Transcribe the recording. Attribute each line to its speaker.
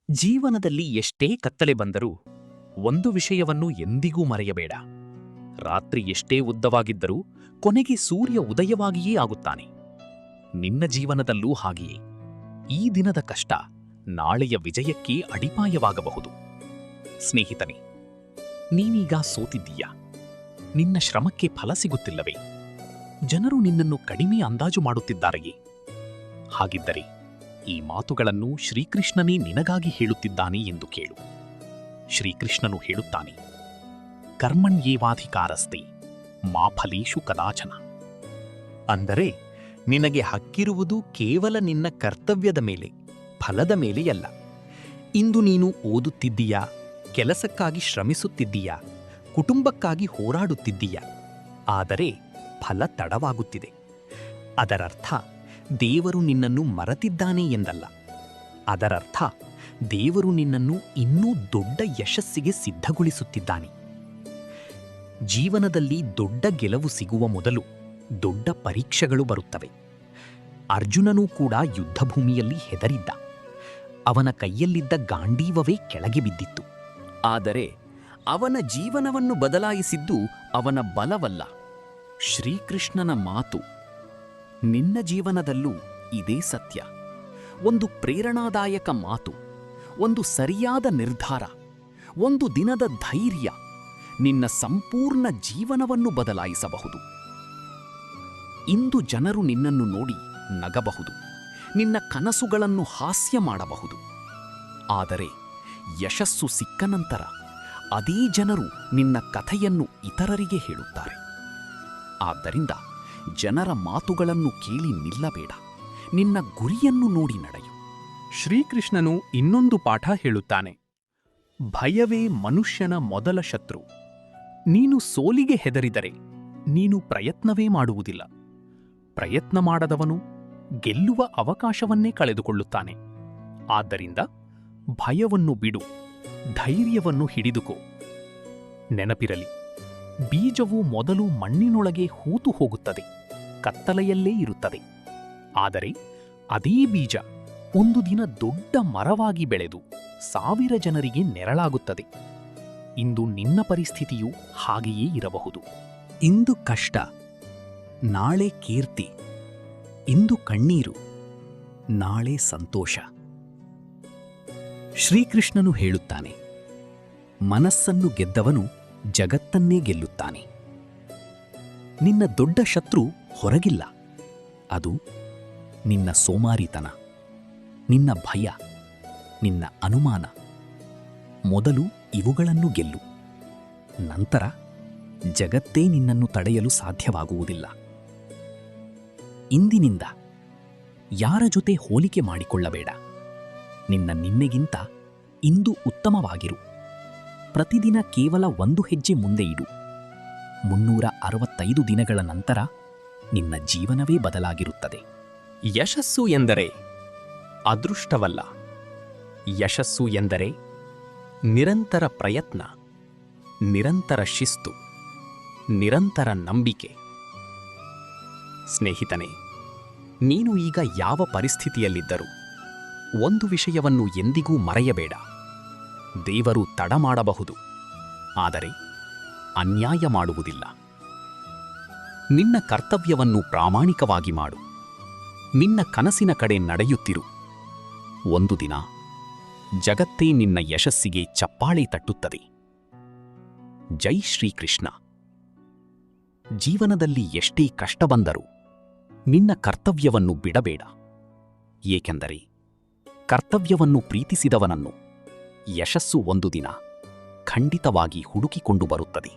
Speaker 1: ಜೀವನದಲ್ಲಿ ಎಷ್ಟೇ ಕತ್ತಲೆ ಬಂದರೂ ಒಂದು ವಿಷಯವನ್ನು ಎಂದಿಗೂ ಮರೆಯಬೇಡ. ರಾತ್ರಿ ಎಷ್ಟೇ ಉದ್ದವಾಗಿದ್ದರೂ ಕೊನೆಗೆ ಸೂರ್ಯ ಉದಯವಾಗಿಯೇ ಆಗುತ್ತಾನೆ. ನಿನ್ನ ಜೀವನದಲ್ಲೂ ಹಾಗೆಯೇ. ಈ ದಿನದ ಕಷ್ಟ ನಾಳೆಯ ವಿಜಯಕ್ಕೆ ಅಡಿಪಾಯವಾಗಬಹುದು. ಸ್ನೇಹಿತನೇ, ನೀನೀಗ ಸೋತಿದ್ದೀಯಾ? ನಿನ್ನ ಶ್ರಮಕ್ಕೆ ಫಲ ಸಿಗುತ್ತಿಲ್ಲವೇ? ಜನರು ನಿನ್ನನ್ನು ಕಡಿಮೆ ಅಂದಾಜು ಮಾಡುತ್ತಿದ್ದಾರೆಯೇ? ಹಾಗಿದ್ದರೆ ಈ ಮಾತುಗಳನ್ನು ಶ್ರೀಕೃಷ್ಣನೇ ನಿನಗಾಗಿ ಹೇಳುತ್ತಿದ್ದಾನೆ ಎಂದು ಕೇಳು. ಶ್ರೀಕೃಷ್ಣನು ಹೇಳುತ್ತಾನೆ, ಕರ್ಮಣ್ಯೇವಾಧಿಕಾರಸ್ತೆ ಮಾ ಫಲೇಷು ಕದಾಚನ.
Speaker 2: ಅಂದರೆ ನಿನಗೆ ಹಕ್ಕಿರುವುದು ಕೇವಲ ನಿನ್ನ ಕರ್ತವ್ಯದ ಮೇಲೆ, ಫಲದ ಮೇಲೆಯಲ್ಲ. ಇಂದು ನೀನು ಓದುತ್ತಿದ್ದೀಯಾ, ಕೆಲಸಕ್ಕಾಗಿ ಶ್ರಮಿಸುತ್ತಿದ್ದೀಯಾ, ಕುಟುಂಬಕ್ಕಾಗಿ ಹೋರಾಡುತ್ತಿದ್ದೀಯಾ, ಆದರೆ ಫಲ ತಡವಾಗುತ್ತಿದೆ. ಅದರರ್ಥ ದೇವರು ನಿನ್ನನ್ನು ಮರೆತಿದ್ದಾನೆ ಎಂದಲ್ಲ. ಅದರರ್ಥ ದೇವರು ನಿನ್ನನ್ನು ಇನ್ನೂ ದೊಡ್ಡ ಯಶಸ್ಸಿಗೆ ಸಿದ್ಧಗೊಳಿಸುತ್ತಿದ್ದಾನೆ. ಜೀವನದಲ್ಲಿ ದೊಡ್ಡ ಗೆಲುವು ಸಿಗುವ ಮೊದಲು ದೊಡ್ಡ ಪರೀಕ್ಷೆಗಳು ಬರುತ್ತವೆ. ಅರ್ಜುನನೂ ಕೂಡ ಯುದ್ಧಭೂಮಿಯಲ್ಲಿ ಹೆದರಿದ್ದ. ಅವನ ಕೈಯಲ್ಲಿದ್ದ ಗಾಂಡೀವವೇ ಕೆಳಗೆ ಬಿದ್ದಿತ್ತು.
Speaker 1: ಆದರೆ ಅವನ ಜೀವನವನ್ನು ಬದಲಾಯಿಸಿದ್ದು ಅವನ ಬಲವಲ್ಲ, ಶ್ರೀಕೃಷ್ಣನ ಮಾತು. ನಿನ್ನ ಜೀವನದಲ್ಲೂ ಇದೇ ಸತ್ಯ. ಒಂದು ಪ್ರೇರಣಾದಾಯಕ ಮಾತು, ಒಂದು ಸರಿಯಾದ ನಿರ್ಧಾರ, ಒಂದು ದಿನದ ಧೈರ್ಯ ನಿನ್ನ ಸಂಪೂರ್ಣ ಜೀವನವನ್ನು ಬದಲಾಯಿಸಬಹುದು. ಇಂದು ಜನರು ನಿನ್ನನ್ನು ನೋಡಿ ನಗಬಹುದು, ನಿನ್ನ ಕನಸುಗಳನ್ನು ಹಾಸ್ಯ ಮಾಡಬಹುದು. ಆದರೆ ಯಶಸ್ಸು ಸಿಕ್ಕ ನಂತರ ಅದೇ ಜನರು ನಿನ್ನ ಕಥೆಯನ್ನು ಇತರರಿಗೆ ಹೇಳುತ್ತಾರೆ. ಆದ್ದರಿಂದ ಜನರ ಮಾತುಗಳನ್ನು ಕೇಳಿ ನಿಲ್ಲಬೇಡ, ನಿನ್ನ ಗುರಿಯನ್ನು ನೋಡಿ ನಡೆಯು.
Speaker 3: ಶ್ರೀಕೃಷ್ಣನು ಇನ್ನೊಂದು ಪಾಠ ಹೇಳುತ್ತಾನೆ, ಭಯವೇ ಮನುಷ್ಯನ ಮೊದಲ ಶತ್ರು. ನೀನು ಸೋಲಿಗೆ ಹೆದರಿದರೆ ನೀನು ಪ್ರಯತ್ನವೇ ಮಾಡುವುದಿಲ್ಲ. ಪ್ರಯತ್ನ ಮಾಡದವನು ಗೆಲ್ಲುವ ಅವಕಾಶವನ್ನೇ ಕಳೆದುಕೊಳ್ಳುತ್ತಾನೆ. ಆದ್ದರಿಂದ ಭಯವನ್ನು ಬಿಡು, ಧೈರ್ಯವನ್ನು ಹಿಡಿದುಕೋ. ನೆನಪಿರಲಿ, ಬೀಜವು ಮೊದಲು ಮಣ್ಣಿನೊಳಗೆ ಹೂತು ಹೋಗುತ್ತದೆ, ಕತ್ತಲೆಯಲ್ಲೇ ಇರುತ್ತದೆ. ಆದರೆ ಅದೇ ಬೀಜ ಒಂದು ದಿನ ದೊಡ್ಡ ಮರವಾಗಿ ಬೆಳೆದು 1000 ಜನರಿಗೆ ನೆರಳಾಗುತ್ತದೆ. ಇಂದು ನಿನ್ನ ಪರಿಸ್ಥಿತಿಯು ಹಾಗೆಯೇ ಇರಬಹುದು.
Speaker 2: ಇಂದು ಕಷ್ಟ, ನಾಳೆ ಕೀರ್ತಿ. ಇಂದು ಕಣ್ಣೀರು, ನಾಳೆ ಸಂತೋಷ. ಶ್ರೀಕೃಷ್ಣನು ಹೇಳುತ್ತಾನೆ, ಮನಸ್ಸನ್ನು ಗೆದ್ದವನು ಜಗತ್ತನ್ನೇ ಗೆಲ್ಲುತ್ತಾನೆ. ನಿನ್ನ ದೊಡ್ಡ ಶತ್ರು ಹೊರಗಿಲ್ಲ, ಅದು ನಿನ್ನ ಸೋಮಾರಿತನ, ನಿನ್ನ ಭಯ, ನಿನ್ನ ಅನುಮಾನ. ಮೊದಲು ಇವುಗಳನ್ನು ಗೆಲ್ಲು, ನಂತರ ಜಗತ್ತೇ ನಿನ್ನನ್ನು ತಡೆಯಲು ಸಾಧ್ಯವಾಗುವುದಿಲ್ಲ. ಇಂದಿನಿಂದ ಯಾರ ಜೊತೆ ಹೋಲಿಕೆ ಮಾಡಿಕೊಳ್ಳಬೇಡ. ನಿನ್ನೆಗಿಂತ ಇಂದು ಉತ್ತಮವಾಗಿರು. ಪ್ರತಿದಿನ ಕೇವಲ 1 ಹೆಜ್ಜೆ ಮುಂದೆ ಇಡು. 365 ದಿನಗಳ ನಂತರ ನಿನ್ನ ಜೀವನವೇ ಬದಲಾಗಿರುತ್ತದೆ.
Speaker 1: ಯಶಸ್ಸು ಎಂದರೆ ಅದೃಷ್ಟವಲ್ಲ. ಯಶಸ್ಸು ಎಂದರೆ ನಿರಂತರ ಪ್ರಯತ್ನ, ನಿರಂತರ ಶಿಸ್ತು, ನಿರಂತರ ನಂಬಿಕೆ. ಸ್ನೇಹಿತನೇ, ನೀನು ಈಗ ಯಾವ ಪರಿಸ್ಥಿತಿಯಲ್ಲಿದ್ದರೂ ಒಂದು ವಿಷಯವನ್ನು ಎಂದಿಗೂ ಮರೆಯಬೇಡ. ದೇವರು ತಡ ಮಾಡಬಹುದು, ಆದರೆ ಅನ್ಯಾಯ ಮಾಡುವುದಿಲ್ಲ. ನಿನ್ನ ಕರ್ತವ್ಯವನ್ನು ಪ್ರಾಮಾಣಿಕವಾಗಿ ಮಾಡು. ನಿನ್ನ ಕನಸಿನ ಕಡೆ ನಡೆಯುತ್ತಿರು. ಒಂದು ದಿನ ಜಗತ್ತೇ ನಿನ್ನ ಯಶಸ್ಸಿಗೆ ಚಪ್ಪಾಳೆ ತಟ್ಟುತ್ತದೆ. ಜೈ ಶ್ರೀಕೃಷ್ಣ. ಜೀವನದಲ್ಲಿ ಎಷ್ಟೇ ಕಷ್ಟ ಬಂದರೂ ನಿನ್ನ ಕರ್ತವ್ಯವನ್ನು ಬಿಡಬೇಡ. ಏಕೆಂದರೆ ಕರ್ತವ್ಯವನ್ನು ಪ್ರೀತಿಸಿದವನನ್ನು ಯಶಸ್ಸು ಒಂದು ದಿನ ಖಂಡಿತವಾಗಿ ಹುಡುಕಿಕೊಂಡು ಬರುತ್ತದೆ.